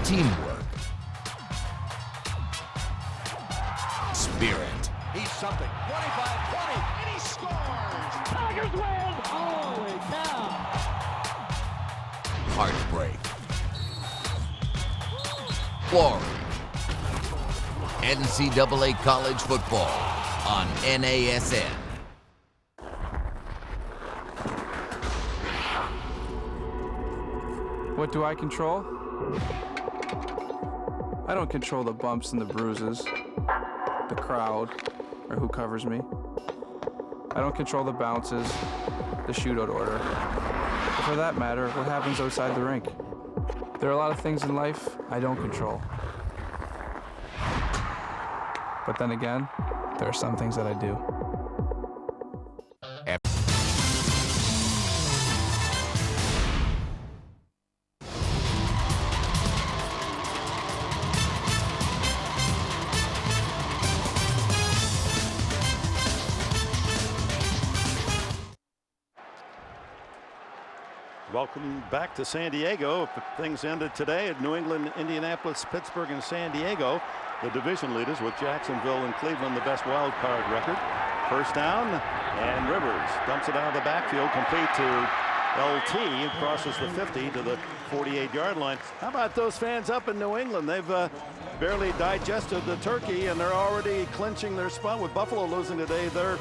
teamwork, spirit. He's something. 25-20, and he scores! Tigers win! Holy cow! Heartbreak, glory. NCAA college football on NASN. What do I control? I don't control the bumps and the bruises, the crowd, or who covers me. I don't control the bounces, the shootout order, or for that matter, what happens outside the rink. There are a lot of things in life I don't control. But then again, there are some things that I do. Welcome back to San Diego. Things ended today at New England, Indianapolis, Pittsburgh, and San Diego. The division leaders with Jacksonville and Cleveland, the best wild card record. First down, and Rivers dumps it out of the backfield, complete to LT, crosses the 50 to the 48-yard line. How about those fans up in New England? They've barely digested the turkey, and they're already clinching their spot. With Buffalo losing today, they're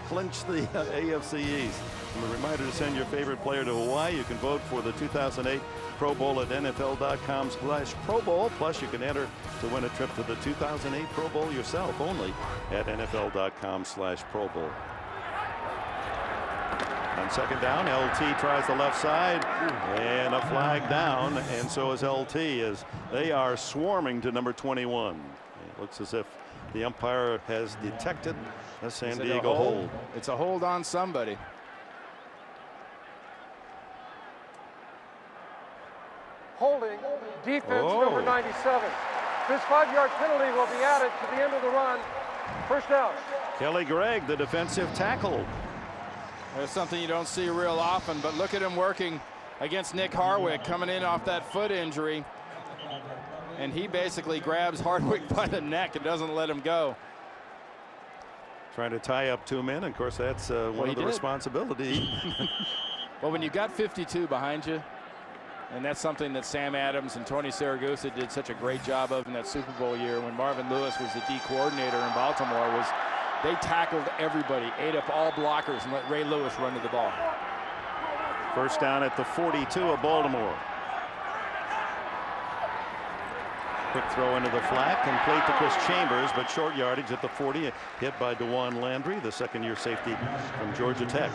clinched the AFC East. And a reminder to send your favorite player to Hawaii. You can vote for the 2008 Pro Bowl at NFL.com/Pro Bowl. Plus, you can enter to win a trip to the 2008 Pro Bowl yourself only at NFL.com/Pro Bowl. On second down, LT tries the left side, and a flag down, and so is LT, as they are swarming to number 21. It looks as if the umpire has detected a San Diego hold. It's a hold on somebody. Holding defense number 97. This 5-yard penalty will be added to the end of the run. First down. Kelly Gregg, the defensive tackle. There's something you don't see real often, but look at him working against Nick Harwick, coming in off that foot injury. And he basically grabs Hardwick by the neck and doesn't let him go. Trying to tie up two men. Of course, that's one of the responsibilities. Well, when you've got 52 behind you, and that's something that Sam Adams and Tony Saragusa did such a great job of in that Super Bowl year when Marvin Lewis was the D coordinator in Baltimore, was they tackled everybody, ate up all blockers, and let Ray Lewis run to the ball. First down at the 42 of Baltimore. Quick throw into the flat, complete to Chris Chambers, but short yardage at the 40, hit by DeJuan Landry, the second-year safety from Georgia Tech.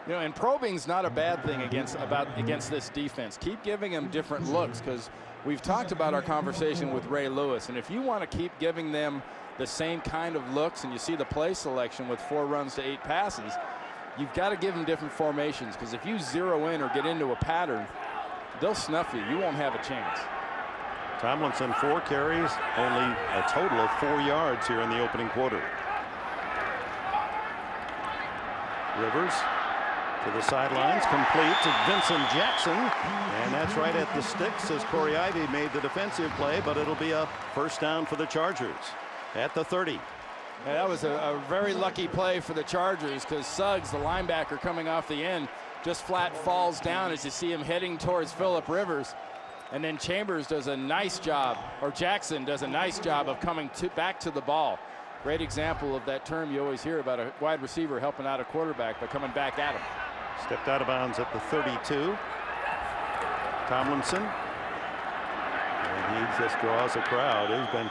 You know, and probing's not a bad thing against this defense. Keep giving them different looks, because we've talked about our conversation with Ray Lewis, and if you want to keep giving them the same kind of looks, and you see the play selection with 4 runs to 8 passes, you've got to give them different formations, because if you zero in or get into a pattern, they'll snuff you. You won't have a chance. Tomlinson, 4 carries, only a total of 4 yards here in the opening quarter. Rivers to the sidelines, complete to Vincent Jackson, and that's right at the sticks as Corey Ivy made the defensive play, but it'll be a first down for the Chargers at the 30. Yeah, that was a very lucky play for the Chargers, because Suggs, the linebacker coming off the end, just flat falls down as you see him heading towards Phillip Rivers. And then Chambers does a nice job, or Jackson does a nice job of coming back to the ball. Great example of that term you always hear about a wide receiver helping out a quarterback by coming back at him. Stepped out of bounds at the 32. Tomlinson. And he just draws a crowd. He's been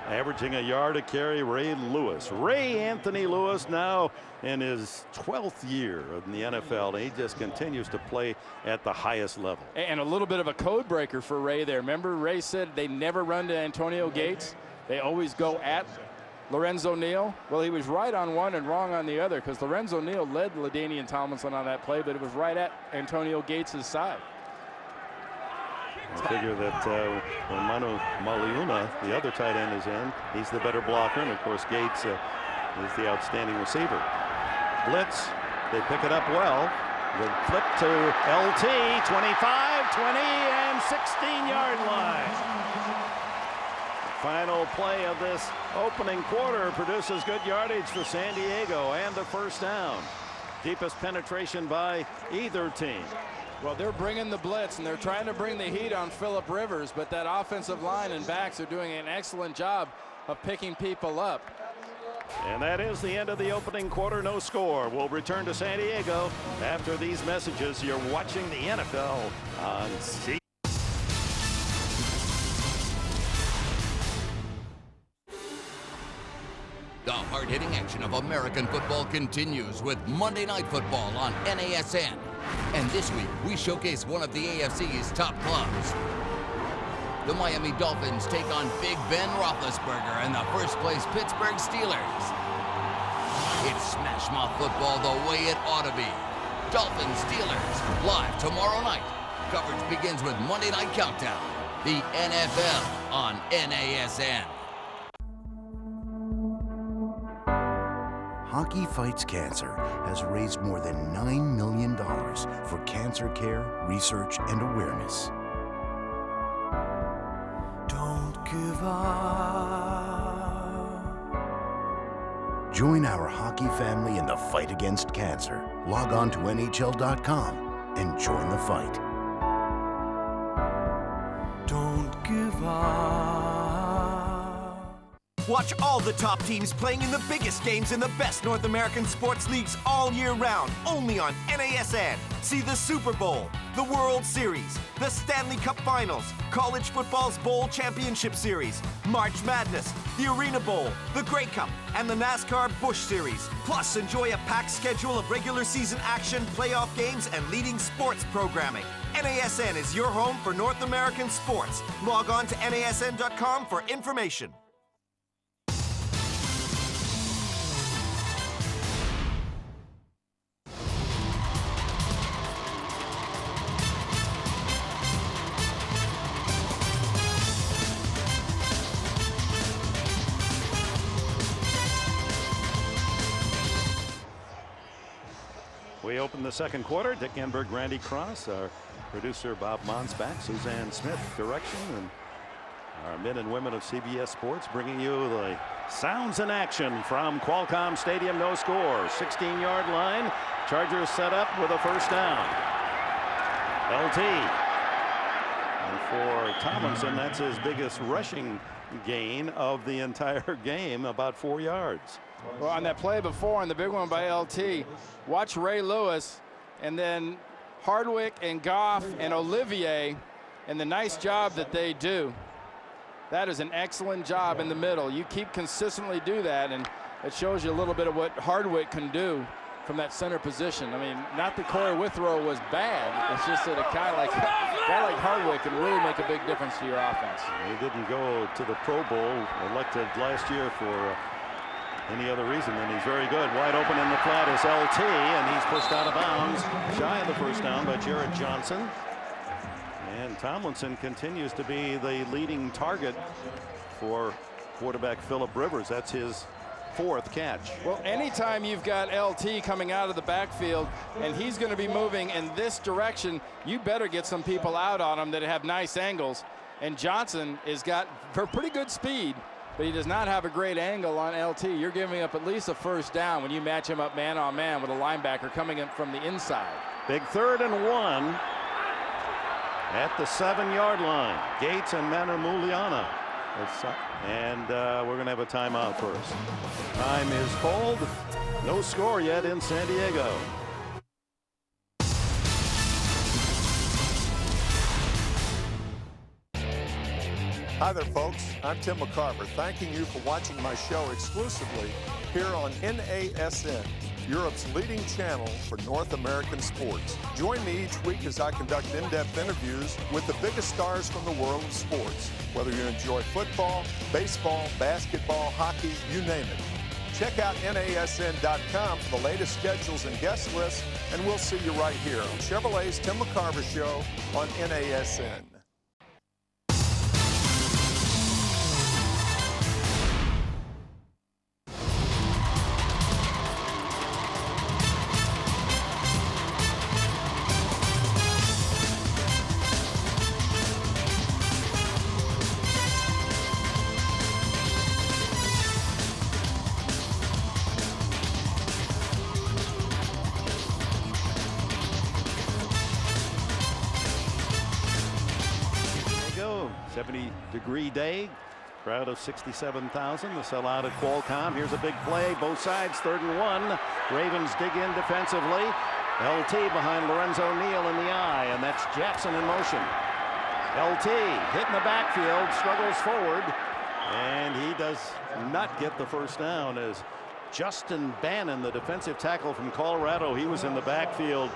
averaging a yard a carry. Ray Lewis. Ray Anthony Lewis, now in his 12th year in the NFL. And he just continues to play at the highest level. And a little bit of a code breaker for Ray there. Remember, Ray said they never run to Antonio Gates. They always go at Lorenzo Neal. Well, he was right on one and wrong on the other, because Lorenzo Neal led LaDainian Tomlinson on that play, but it was right at Antonio Gates' side. I figure that when Manu Maliuna, the other tight end, is in, he's the better blocker, and of course Gates is the outstanding receiver. Blitz, they pick it up well. The flip to LT, 25, 20, and 16-yard line. The final play of this opening quarter produces good yardage for San Diego and the first down. Deepest penetration by either team. Well, they're bringing the blitz, and they're trying to bring the heat on Phillip Rivers, but that offensive line and backs are doing an excellent job of picking people up. And that is the end of the opening quarter. No score. We'll return to San Diego after these messages. You're watching the NFL on C. The hard-hitting action of American football continues with Monday Night Football on NASN. And this week, we showcase one of the AFC's top clubs. The Miami Dolphins take on Big Ben Roethlisberger and the first-place Pittsburgh Steelers. It's smash mouth football the way it ought to be. Dolphins Steelers, live tomorrow night. Coverage begins with Monday Night Countdown. The NFL on NASN. Hockey Fights Cancer has raised more than $9 million for cancer care, research, and awareness. Don't give up. Join our hockey family in the fight against cancer. Log on to NHL.com and join the fight. Don't give up. Watch all the top teams playing in the biggest games in the best North American sports leagues all year round, only on NASN. See the Super Bowl, the World Series, the Stanley Cup Finals, college football's Bowl Championship Series, March Madness, the Arena Bowl, the Grey Cup, and the NASCAR Busch Series. Plus, enjoy a packed schedule of regular season action, playoff games, and leading sports programming. NASN is your home for North American sports. Log on to NASN.com for information. We open the second quarter. Dick Enberg, Randy Cross, our producer Bob Monsbach, Suzanne Smith, direction, and our men and women of CBS Sports bringing you the sounds and action from Qualcomm Stadium. No score. 16-yard line. Chargers set up with a first down. LT. And for Tomlinson, that's his biggest rushing gain of the entire game, about 4 yards. Well, on that play before, on the big one by LT, watch Ray Lewis and then Hardwick and Goff and Olivier and the nice job that they do. That is an excellent job in the middle. You keep consistently do that, and it shows you a little bit of what Hardwick can do from that center position. I mean, not that Corey Withrow was bad. It's just that a guy like Hardwick can really make a big difference to your offense. He didn't go to the Pro Bowl, elected last year for any other reason than he's very good. Wide open in the flat is LT, and he's pushed out of bounds, shy of the first down by Jared Johnson. And Tomlinson continues to be the leading target for quarterback Phillip Rivers. That's his fourth catch. Well, anytime you've got LT coming out of the backfield and he's going to be moving in this direction, you better get some people out on him that have nice angles. And Johnson has got pretty good speed, but he does not have a great angle on LT. You're giving up at least a first down when you match him up man on man with a linebacker coming in from the inside. Big 3rd and 1 at the 7-yard line. Gates and Manamuliana. And we're going to have a timeout first. Time is called. No score yet in San Diego. Hi there, folks. I'm Tim McCarver, thanking you for watching my show exclusively here on NASN, Europe's leading channel for North American sports. Join me each week as I conduct in-depth interviews with the biggest stars from the world of sports. Whether you enjoy football, baseball, basketball, hockey, you name it. Check out NASN.com for the latest schedules and guest lists, and we'll see you right here on Chevrolet's Tim McCarver Show on NASN. 70-degree day. Crowd of 67,000. The sellout at Qualcomm. Here's a big play. Both sides, 3rd and 1. Ravens dig in defensively. LT behind Lorenzo Neal in the eye, and that's Jackson in motion. LT hitting the backfield, struggles forward, and he does not get the first down as Justin Bannon, the defensive tackle from Colorado, he was in the backfield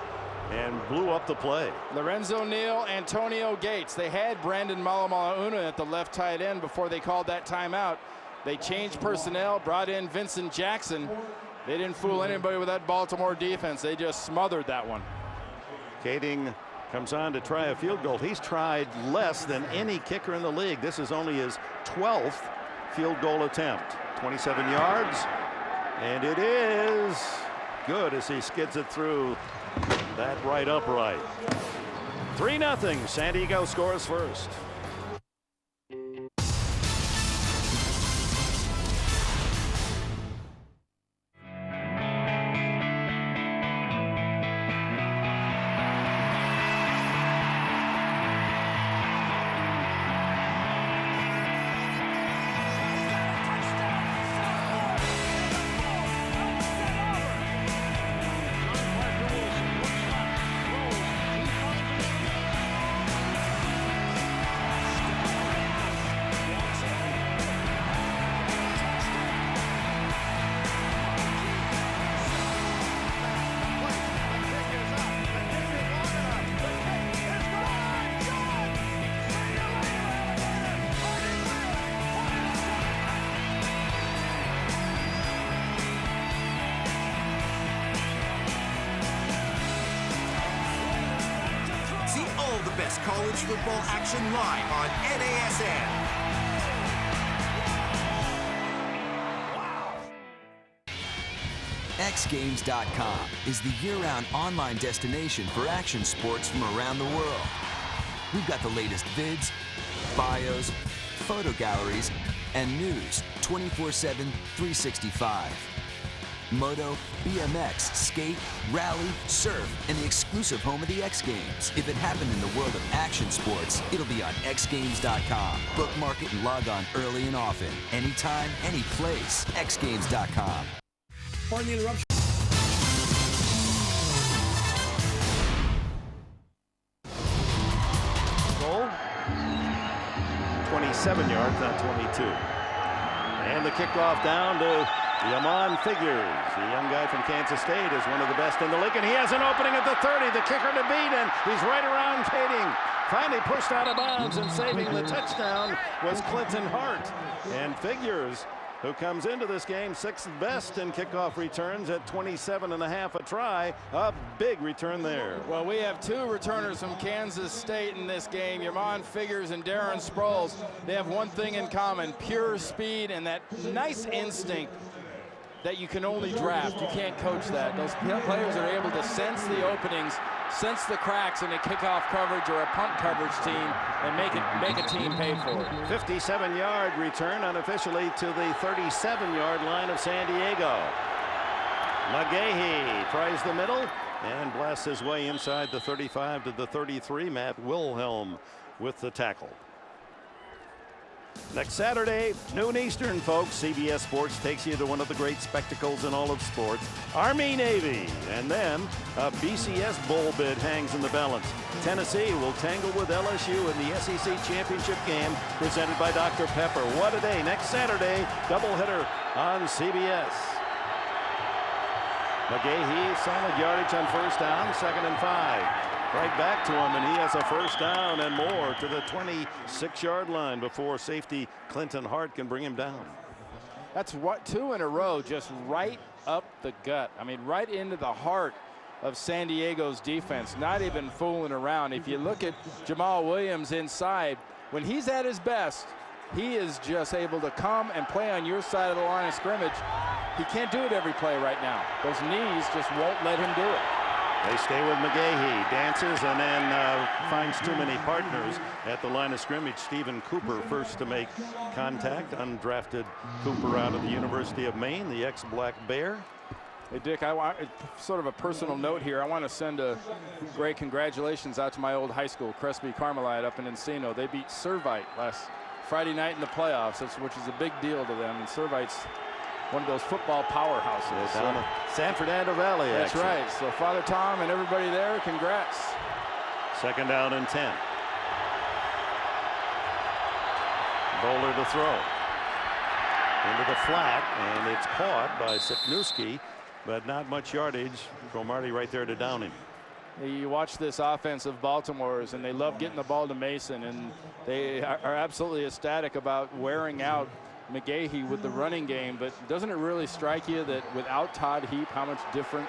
and blew up the play. Lorenzo Neal, Antonio Gates. They had Brandon Malamauna at the left tight end before they called that timeout. They changed personnel, brought in Vincent Jackson. They didn't fool anybody with that Baltimore defense. They just smothered that one. Kading comes on to try a field goal. He's tried less than any kicker in the league. This is only his 12th field goal attempt. 27 yards, and it is good as he skids it through that right upright. 3-0. San Diego scores first. College football action live on NASN. XGames.com is the year-round online destination for action sports from around the world. We've got the latest vids, bios, photo galleries, and news 24/7, 365. Moto, BMX, skate, rally, surf, and the exclusive home of the X Games. If it happened in the world of action sports, it'll be on XGames.com. Bookmark it and log on early and often. Anytime, any place. XGames.com. Pardon the interruption. Goal. 27 yards, not 22. And the kickoff down to Yamon Figures, the young guy from Kansas State, is one of the best in the league, and he has an opening at the 30, the kicker to beat, and he's right around Kading. Finally pushed out of bounds, and saving the touchdown was Clinton Hart. And Figures, who comes into this game 6th best in kickoff returns at 27.5 a try, a big return there. Well, we have 2 returners from Kansas State in this game, Yamon Figures and Darren Sproles. They have one thing in common, pure speed and that nice instinct that you can only draft. You can't coach that. Those players are able to sense the openings, sense the cracks in a kickoff coverage or a punt coverage team, and make a team pay for it. 57-yard return unofficially to the 37-yard line of San Diego. McGahee tries the middle and blasts his way inside the 35 to the 33. Matt Wilhelm with the tackle. Next Saturday, noon Eastern, folks, CBS Sports takes you to one of the great spectacles in all of sports, Army-Navy. And then a BCS bowl bid hangs in the balance. Tennessee will tangle with LSU in the SEC championship game presented by Dr. Pepper. What a day. Next Saturday, doubleheader on CBS. McGahee, solid yardage on first down, 2nd and 5. Right back to him, and he has a first down and more to the 26-yard line before safety Clinton Hart can bring him down. That's what, 2 in a row, just right up the gut. I mean, right into the heart of San Diego's defense, not even fooling around. If you look at Jamal Williams inside, when he's at his best, he is just able to come and play on your side of the line of scrimmage. He can't do it every play right now. Those knees just won't let him do it. They stay with McGahee, dances, and then finds too many partners at the line of scrimmage. Stephen Cooper first to make contact. Undrafted Cooper out of the University of Maine, the ex-Black Bear. Hey, Dick, I want sort of a personal note here. I want to send a great congratulations out to my old high school, Crespi Carmelite up in Encino. They beat Servite last Friday night in the playoffs, which is a big deal to them. And Servite's one of those football powerhouses. Down at San Fernando Valley, That's actually. right. So Father Tom and everybody there, congrats. 2nd down and 10. Bowler to throw. Into the flat, and it's caught by Sipniewski, but not much yardage. Cromartie right there to down him. You watch this offense of Baltimore's, and they love getting the ball to Mason, and they are absolutely ecstatic about wearing out McGahee with the running game. But doesn't it really strike you that without Todd Heap, how much different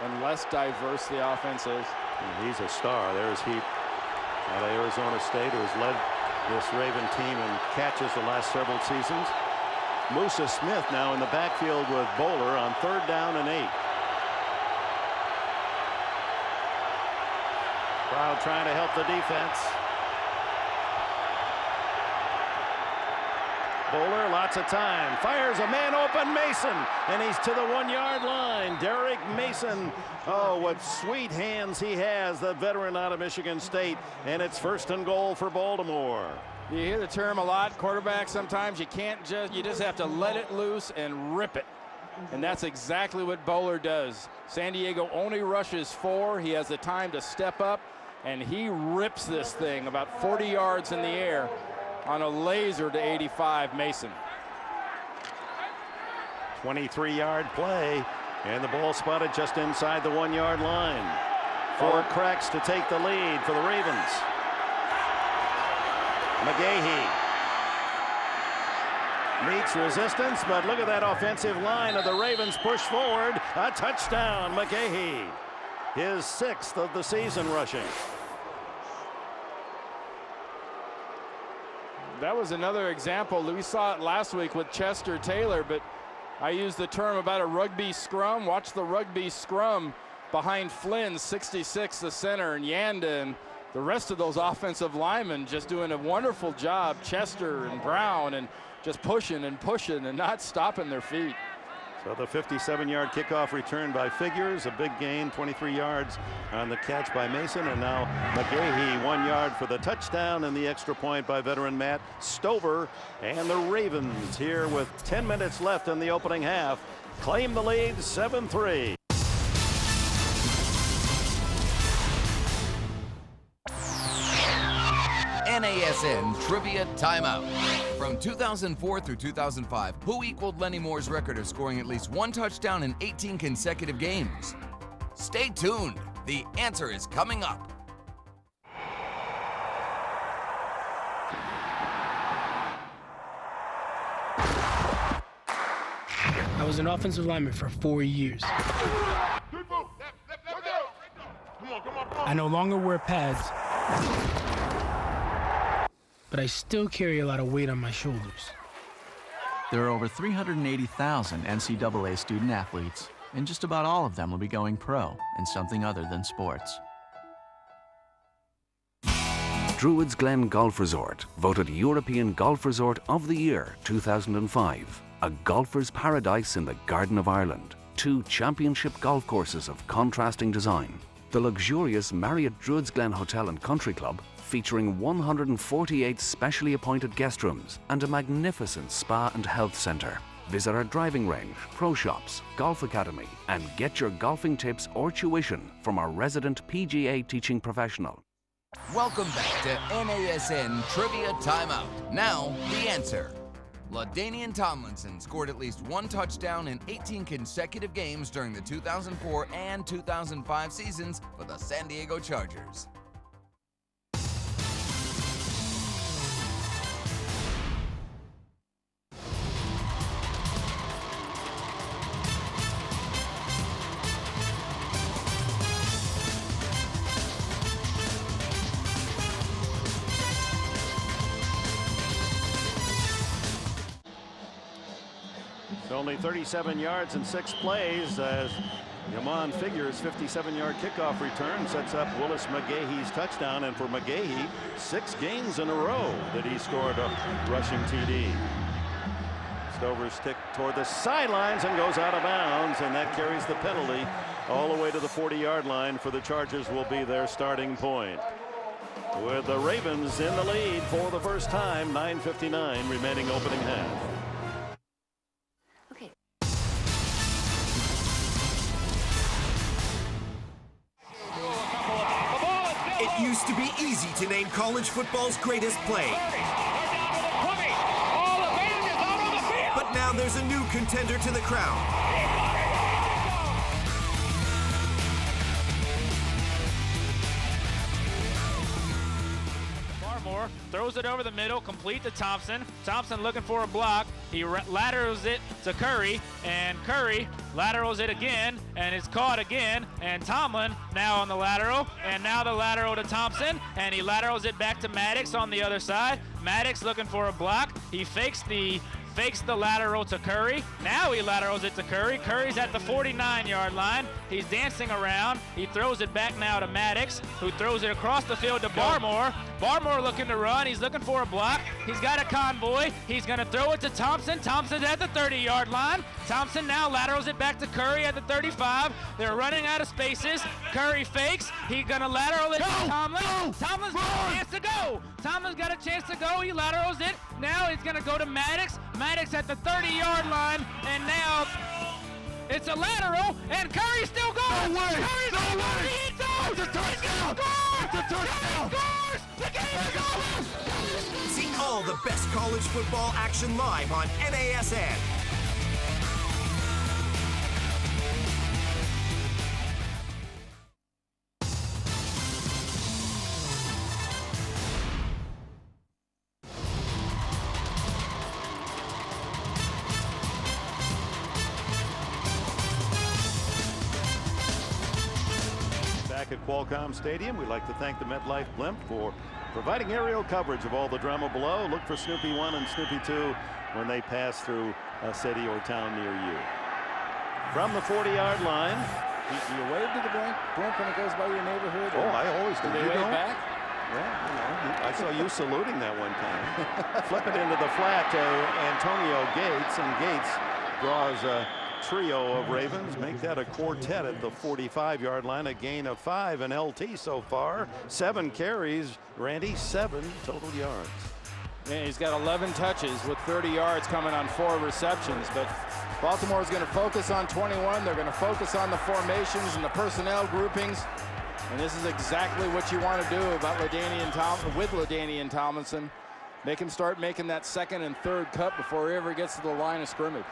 and less diverse the offense is? And he's a star. There's Heap out of Arizona State, who has led this Raven team in catches the last several seasons. Musa Smith now in the backfield with Bowler on 3rd down and 8. Crowd trying to help the defense. Bowler, lots of time, fires a man open, Mason, and he's to the 1-yard line. Derek Mason, oh, what sweet hands he has, the veteran out of Michigan State, and it's 1st and goal for Baltimore. You hear the term a lot, quarterback, sometimes you just have to let it loose and rip it. And that's exactly what Bowler does. San Diego only rushes 4. He has the time to step up, and he rips this thing about 40 yards in the air on a laser to 85 Mason. 23-yard play, and the ball spotted just inside the 1-yard line. 4 cracks to take the lead for the Ravens. McGahee meets resistance, but look at that offensive line of the Ravens push forward. A touchdown, McGahee. His 6th of the season rushing. That was another example. We saw it last week with Chester Taylor, but I used the term about a rugby scrum. Watch the rugby scrum behind Flynn, 66, the center, and Yanda, and the rest of those offensive linemen just doing a wonderful job. Chester and Brown, and just pushing and pushing and not stopping their feet. So the 57-yard kickoff return by Figures, a big gain, 23 yards on the catch by Mason, and now McGahee 1 yard for the touchdown and the extra point by veteran Matt Stover. And the Ravens here with 10 minutes left in the opening half claim the lead 7-3. NASN Trivia Timeout. From 2004 through 2005, who equaled Lenny Moore's record of scoring at least 1 touchdown in 18 consecutive games? Stay tuned. The answer is coming up. I was an offensive lineman for 4 years. I no longer wear pads, but I still carry a lot of weight on my shoulders. There are over 380,000 NCAA student athletes, and just about all of them will be going pro in something other than sports. Druids Glen Golf Resort, voted European Golf Resort of the Year 2005. A golfer's paradise in the Garden of Ireland. 2 championship golf courses of contrasting design. The luxurious Marriott Druids Glen Hotel and Country Club, featuring 148 specially appointed guest rooms and a magnificent spa and health centre. Visit our driving range, pro shops, golf academy, and get your golfing tips or tuition from our resident PGA teaching professional. Welcome back to NASN Trivia Timeout. Now, the answer. LaDainian Tomlinson scored at least 1 touchdown in 18 consecutive games during the 2004 and 2005 seasons for the San Diego Chargers. Only 37 yards and 6 plays as Yaman Figures' 57-yard kickoff return sets up Willis McGahee's touchdown, and for McGahee, 6 games in a row that he scored a rushing TD. over stick toward the sidelines and goes out of bounds, and that carries the penalty all the way to the 40-yard line for the Chargers. Will be their starting point. With the Ravens in the lead for the first time, 9:59 remaining opening half. It used to be easy to name college football's greatest play. But now there's a new contender to the crown. Throws it over the middle, complete to Thompson. Thompson looking for a block. He laterals it to Curry, and Curry laterals it again, and it's caught again. And Tomlin now on the lateral, and now the lateral to Thompson, and he laterals it back to Maddox on the other side. Maddox looking for a block. He fakes the lateral to Curry. Now he laterals it to Curry. Curry's at the 49-yard line. He's dancing around. He throws it back now to Maddox, who throws it across the field to Barmore. Barmore looking to run. He's looking for a block. He's got a convoy. He's going to throw it to Thompson. Thompson's at the 30-yard line. Thompson now laterals it back to Curry at the 35. They're running out of spaces. Curry fakes. He's going to lateral it to Tomlin. Tomlin's got a chance to go. Tomlin's got a chance to go. He laterals it. Now he's going to go to Maddox. Maddox at the 30-yard line, and now it's a lateral, and Curry still goes. No way! Curry's no way! It's a touchdown! It's a touchdown! Scores! The game is over! See all the best college football action live on NASN. At Qualcomm Stadium, we'd like to thank the MetLife Blimp for providing aerial coverage of all the drama below. Look for Snoopy 1 and Snoopy 2 when they pass through a city or town near you. From the 40-yard line. Do you wave to the blimp when it goes by your neighborhood? Oh, I always do. Do they wave back? Yeah, you know, I saw you saluting that one time. Flip it into the flat to Antonio Gates, and Gates draws a trio of Ravens, make that a quartet at the 45-yard line, a gain of 5 in LT so far. 7 carries, Randy, 7 total yards. Yeah, he's got 11 touches with 30 yards coming on 4 receptions, but Baltimore's going to focus on 21. They're going to focus on the formations and the personnel groupings, and this is exactly what you want to do about LaDainian Tomlinson. Make him start making that second and third cut before he ever gets to the line of scrimmage.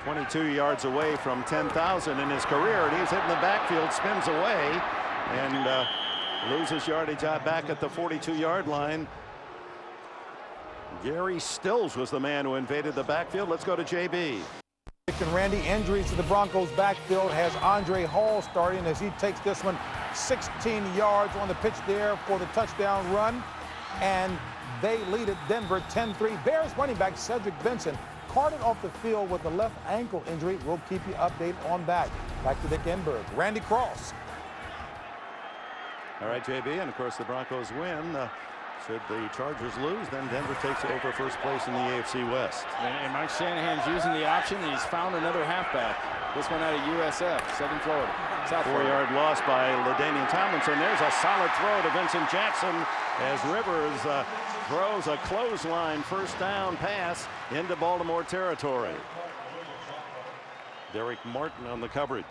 22 yards away from 10,000 in his career, and he's hitting the backfield, spins away, and loses yardage out back at the 42-yard line. Gary Stills was the man who invaded the backfield. Let's go to JB. And Randy, injuries to the Broncos backfield has Andre Hall starting as he takes this one 16 yards on the pitch there for the touchdown run, and they lead at Denver 10-3. Bears running back Cedric Benson carted off the field with a left ankle injury. We'll keep you updated on that. Back to Dick Enberg. Randy Cross. All right, JB, and of course the Broncos win. Should the Chargers lose, then Denver takes over first place in the AFC West. And Mike Shanahan's using the option, and he's found another halfback. This one out of USF, Southern Florida. South Florida. 4-yard loss by LaDainian Tomlinson. There's a solid throw to Vincent Jackson as Rivers throws a clothesline first down pass into Baltimore territory. Derek Martin on the coverage.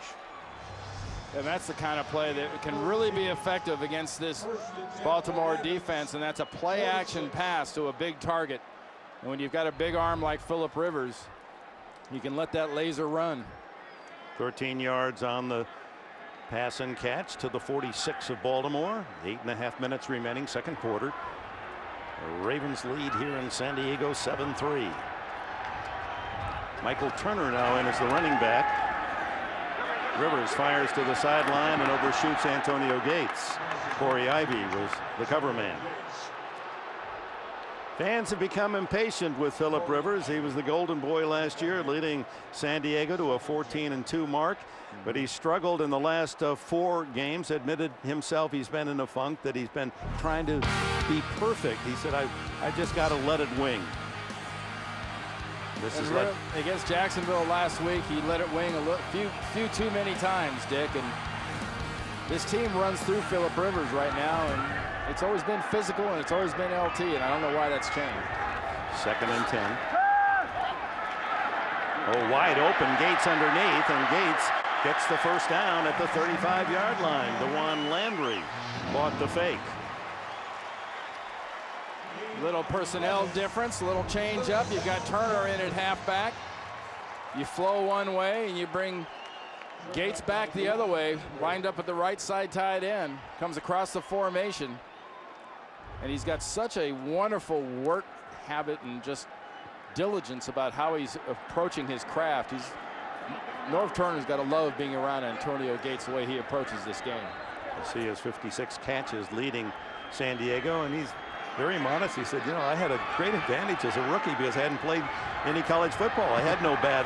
And that's the kind of play that can really be effective against this Baltimore defense, and that's a play-action pass to a big target. And when you've got a big arm like Phillip Rivers, you can let that laser run. 13 yards on the pass and catch to the 46 of Baltimore. 8.5 minutes remaining, second quarter. The Ravens lead here in San Diego 7-3. Michael Turner now in as the running back. Rivers fires to the sideline and overshoots Antonio Gates. Corey Ivy was the cover man. Fans have become impatient with Phillip Rivers. He was the golden boy last year, leading San Diego to a 14-2 mark. But he struggled in the last 4 games, admitted himself he's been in a funk, that he's been trying to be perfect. He said, I just got to let it wing. This is against Jacksonville last week. He let it wing a few too many times, Dick. And this team runs through Phillip Rivers right now, and it's always been physical and it's always been LT, and I don't know why that's changed. 2nd and 10. Oh, wide open, Gates underneath, and Gates gets the first down at the 35-yard line. DeJuan Landry bought the fake. Little personnel difference, little change up. You've got Turner in at halfback. You flow one way and you bring Gates back the other way, lined up at the right side tight end, comes across the formation. And he's got such a wonderful work habit and just diligence about how he's approaching his craft. Norv Turner's got a love being around Antonio Gates the way he approaches this game. You see his 56 catches leading San Diego, and he's very modest. He said, you know, I had a great advantage as a rookie because I hadn't played any college football. I had no bad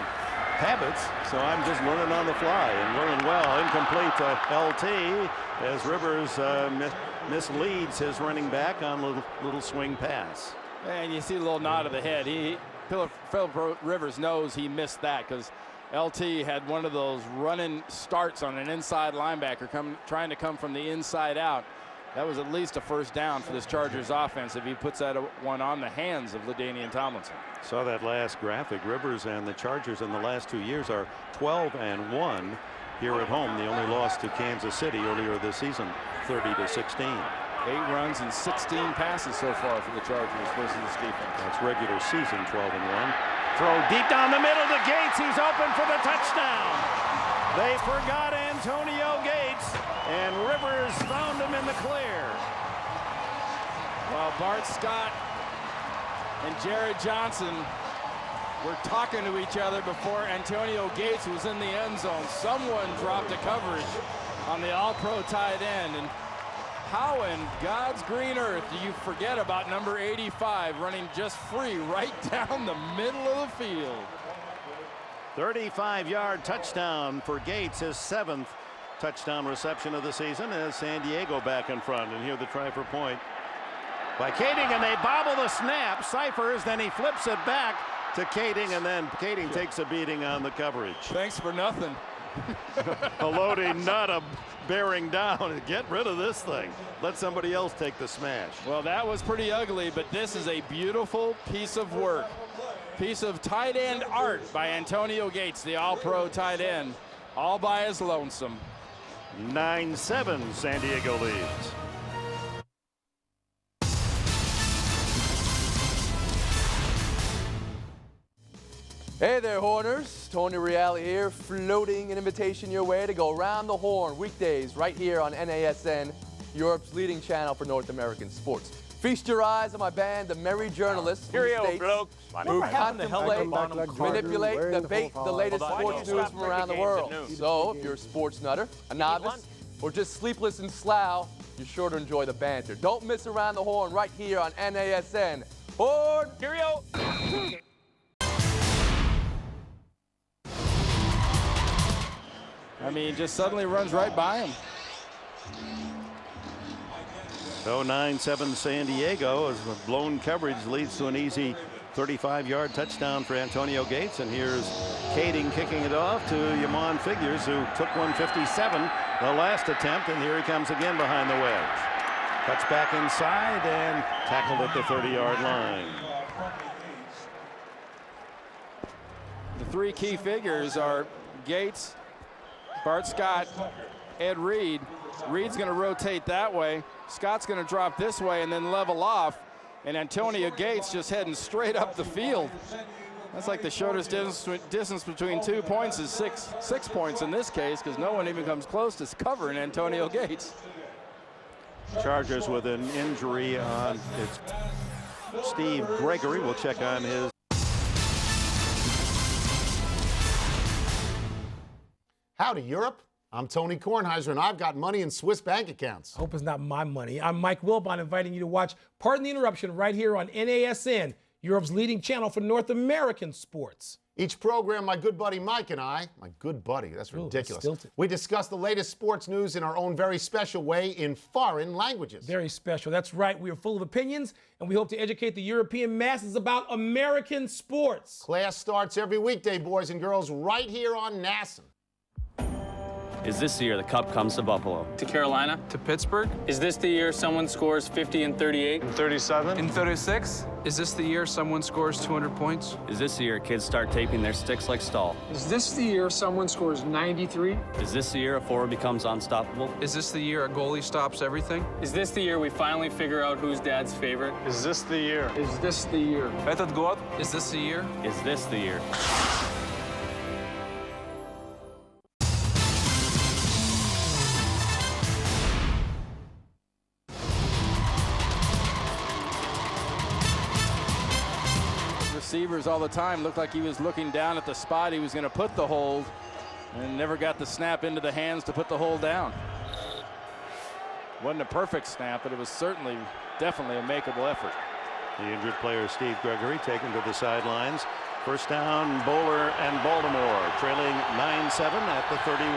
habits, so I'm just learning on the fly and learning well. Incomplete to LT as Rivers misleads his running back on a little swing pass. And you see a little nod of the head. Phillip Rivers knows he missed that because LT had one of those running starts on an inside linebacker trying to come from the inside out. That was at least a first down for this Chargers offense if he puts that one on the hands of LaDainian Tomlinson. Saw that last graphic. Rivers and the Chargers in the last 2 years are 12-1 here at home. The only loss to Kansas City earlier this season, 30-16. 8 runs and 16 passes so far for the Chargers versus this defense. That's regular season, 12-1. Throw deep down the middle to Gates. He's open for the touchdown. They forgot Antonio Gates, and Rivers found him in the clear. Well, Bart Scott and Jared Johnson were talking to each other before Antonio Gates was in the end zone. Someone dropped a coverage on the all-pro tight end, and how in God's green earth do you forget about number 85 running just free right down the middle of the field? 35-yard touchdown for Gates, his 7th touchdown reception of the season, as San Diego back in front. And here the try for point by Kading, and they bobble the snap. Cyphers, then he flips it back to Kading, and then Kading takes a beating on the coverage. Thanks for nothing. A loading nut, a bearing down. Get rid of this thing. Let somebody else take the smash. Well, that was pretty ugly, but this is a beautiful piece of work. Piece of tight end art by Antonio Gates, the all-pro tight end, all by his lonesome. 9-7, San Diego leads. Hey there, Horners. Tony Reale here, floating an invitation your way to go around the horn weekdays right here on NASN, Europe's leading channel for North American sports. Feast your eyes on my band, the Merry Journalists, who contemplate, manipulate, debate the latest sports news from around the world. So, if you're a sports nutter, a novice, or just sleepless in Slough, you're sure to enjoy the banter. Don't miss Around the Horn right here on NASN. Horn! Cheerio! I mean, just suddenly runs right by him. So 9-7 San Diego as the blown coverage leads to an easy 35-yard touchdown for Antonio Gates. And here's Kading kicking it off to Yamon Figures, who took 157 the last attempt, and here he comes again behind the wedge. Cuts back inside and tackled at the 30-yard line. The 3 key figures are Gates, Bart Scott, Ed Reed. Reed's going to rotate that way. Scott's going to drop this way and then level off. And Antonio Gates just heading straight up the field. That's like the shortest distance between 2 points is six points in this case, because no one even comes close to covering Antonio Gates. Chargers with an injury on Steve Gregory. We'll check on his. Howdy, Europe. I'm Tony Kornheiser, and I've got money in Swiss bank accounts. Hope it's not my money. I'm Mike Wilbon, inviting you to watch Pardon the Interruption right here on NASN, Europe's leading channel for North American sports. Each program, my good buddy Mike and I, my good buddy, that's ridiculous. We discuss the latest sports news in our own very special way in foreign languages. Very special. That's right. We are full of opinions, and we hope to educate the European masses about American sports. Class starts every weekday, boys and girls, right here on NASN. Is this the year the Cup comes to Buffalo? To Carolina? To Pittsburgh? Is this the year someone scores 50 and 38? And 37? In 36? Is this the year someone scores 200 points? Is this the year kids start taping their sticks like Stahl? Is this the year someone scores 93? Is this the year a forward becomes unstoppable? Is this the year a goalie stops everything? Is this the year we finally figure out who's dad's favorite? Is this the year? Is this the year? Этот год? Is this the year? Is this the year? Receivers all the time looked like he was looking down at the spot he was going to put the hold and never got the snap into the hands to put the hold down. Wasn't a perfect snap, but it was certainly, definitely a makeable effort. The injured player Steve Gregory taken to the sidelines. First down, Bowler and Baltimore trailing 9-7 at the 31.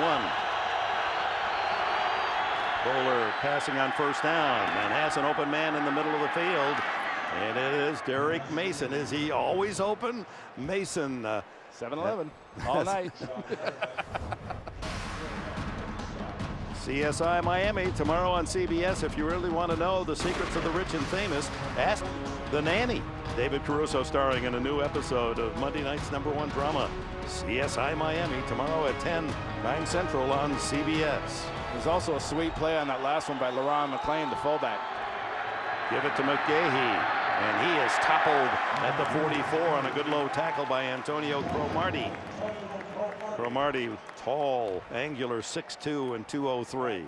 Bowler passing on first down and has an open man in the middle of the field. And it is Derek Mason. Is he always open? Mason. 7-11 all night. CSI Miami tomorrow on CBS. If you really want to know the secrets of the rich and famous, ask the nanny. David Caruso starring in a new episode of Monday night's #1 drama, CSI Miami, tomorrow at 10, 9 Central on CBS. There's also a sweet play on that last one by LaRon McClain, the fullback. Give it to McGahee, and he is toppled at the 44 on a good low tackle by Antonio Cromartie. Cromartie, tall, angular, 6'2" and 203.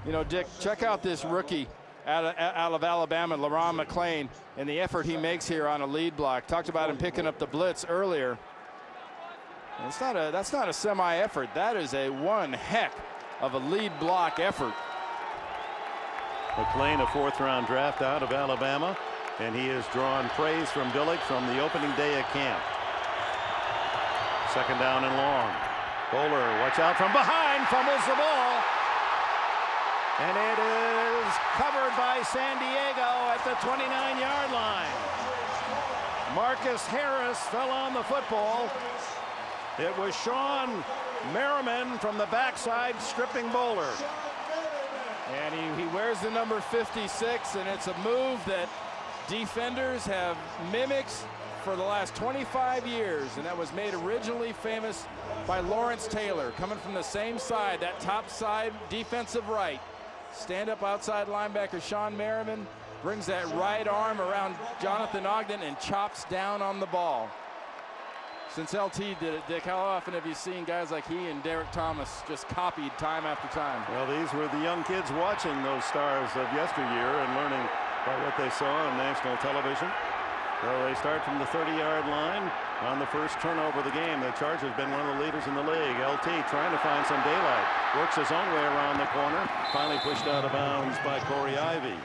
You know, Dick, check out this rookie out of Alabama, LaRon McClain, and the effort he makes here on a lead block. Talked about him picking up the blitz earlier. And that's not a semi-effort. That is a one heck of a lead block effort. McClain, a 4th-round draft out of Alabama, and he has drawn praise from Dillick from the opening day of camp. Second down and long. Bowler, watch out from behind, fumbles the ball. And it is covered by San Diego at the 29-yard line. Marcus Harris fell on the football. It was Sean Merriman from the backside stripping Bowler. And he wears the number 56, and it's a move that defenders have mimicked for the last 25 years, and that was made originally famous by Lawrence Taylor, coming from the same side, that top side defensive right. Stand up outside linebacker Sean Merriman brings that right arm around Jonathan Ogden and chops down on the ball. Since LT did it, Dick, how often have you seen guys like he and Derek Thomas just copied time after time? Well, these were the young kids watching those stars of yesteryear and learning by what they saw on national television. So they start from the 30-yard line on the first turnover of the game. The Chargers have been one of the leaders in the league. LT trying to find some daylight. Works his own way around the corner. Finally pushed out of bounds by Corey Ivy.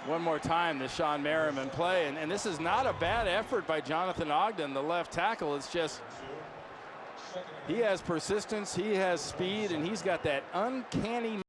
One more time, the Sean Merriman play. And this is not a bad effort by Jonathan Ogden, the left tackle. It's just he has persistence, he has speed, and he's got that uncanny